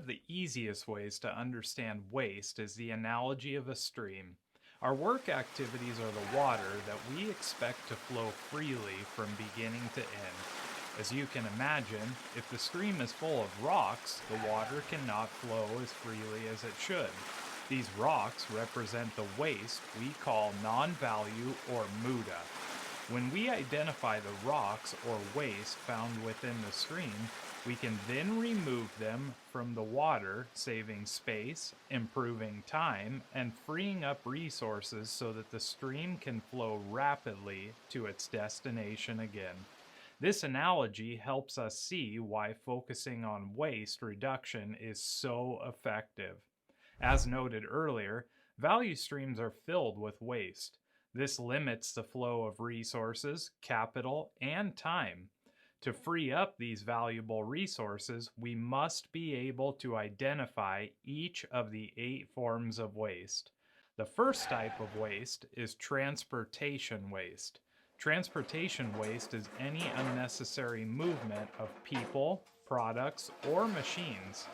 the easiest ways to understand waste is the analogy of a stream. Our work activities are the water that we expect to flow freely from beginning to end. As you can imagine, if the stream is full of rocks, the water cannot flow as freely as it should. These rocks represent the waste we call non-value or Muda. When we identify the rocks or waste found within the stream, we can then remove them from the water, saving space, improving time, and freeing up resources so that the stream can flow rapidly to its destination again. This analogy helps us see why focusing on waste reduction is so effective. As noted earlier, value streams are filled with waste. This limits the flow of resources, capital, and time. To free up these valuable resources, we must be able to identify each of the 8 forms of waste. The first type of waste is transportation waste. Transportation waste is any unnecessary movement of people, products, or machines.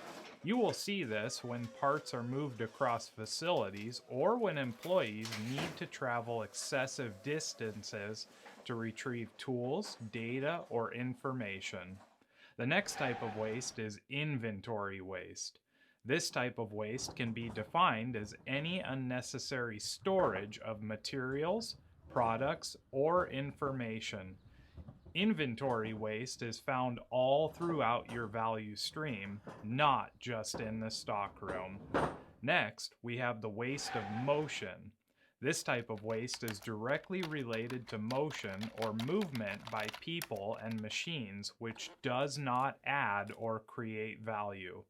You will see this when parts are moved across facilities or when employees need to travel excessive distances to retrieve tools, data, or information. The next type of waste is inventory waste. This type of waste can be defined as any unnecessary storage of materials, products, or information. Inventory waste is found all throughout your value stream, not just in the stockroom. Next, we have the waste of motion. This type of waste is directly related to motion or movement by people and machines which does not add or create value,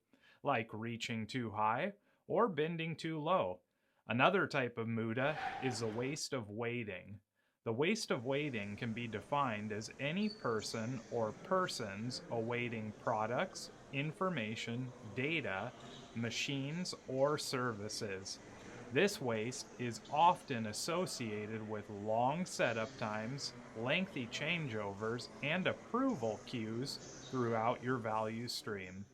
like reaching too high or bending too low. Another type of Muda is the waste of waiting. The waste of waiting can be defined as any person or persons awaiting products, information, data, machines, or services. This waste is often associated with long setup times, lengthy changeovers, and approval queues throughout your value stream.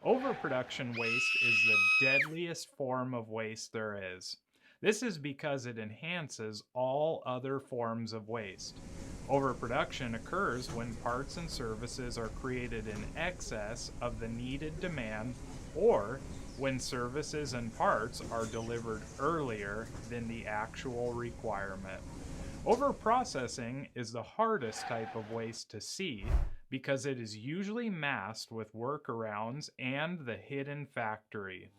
Overproduction waste is the deadliest form of waste there is. This is because it enhances all other forms of waste. Overproduction occurs when parts and services are created in excess of the needed demand or when services and parts are delivered earlier than the actual requirement. Overprocessing is the hardest type of waste to see because it is usually masked with workarounds and the hidden factory.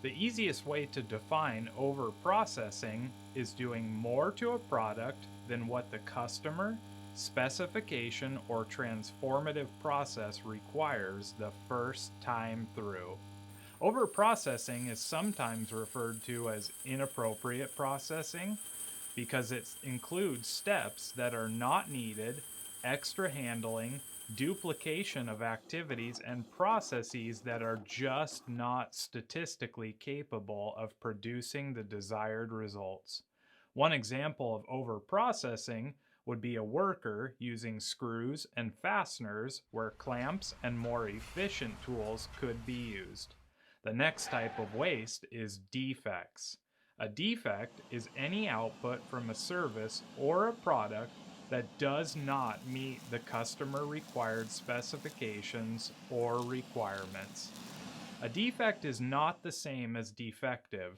The easiest way to define overprocessing is doing more to a product than what the customer, specification, or transformative process requires the first time through. Overprocessing is sometimes referred to as inappropriate processing because it includes steps that are not needed, extra handling, duplication of activities, and processes that are just not statistically capable of producing the desired results. One example of overprocessing would be a worker using screws and fasteners where clamps and more efficient tools could be used. The next type of waste is defects. A defect is any output from a service or a product that does not meet the customer required specifications or requirements. A defect is not the same as defective.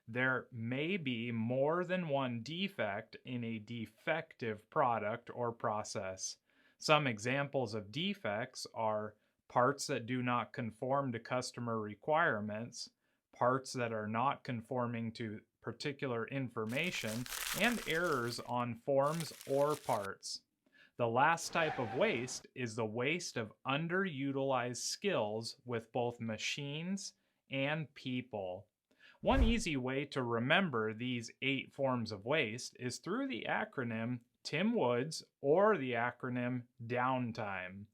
There may be more than one defect in a defective product or process. Some examples of defects are parts that do not conform to customer requirements, parts that are not conforming to particular information, and errors on forms or parts. The last type of waste is the waste of underutilized skills with both machines and people. One easy way to remember these 8 forms of waste is through the acronym Tim Woods or the acronym downtime.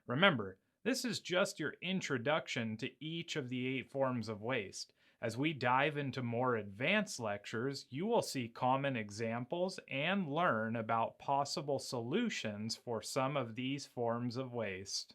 Remember, this is just your introduction to each of the 8 forms of waste. As we dive into more advanced lectures, you will see common examples and learn about possible solutions for some of these forms of waste.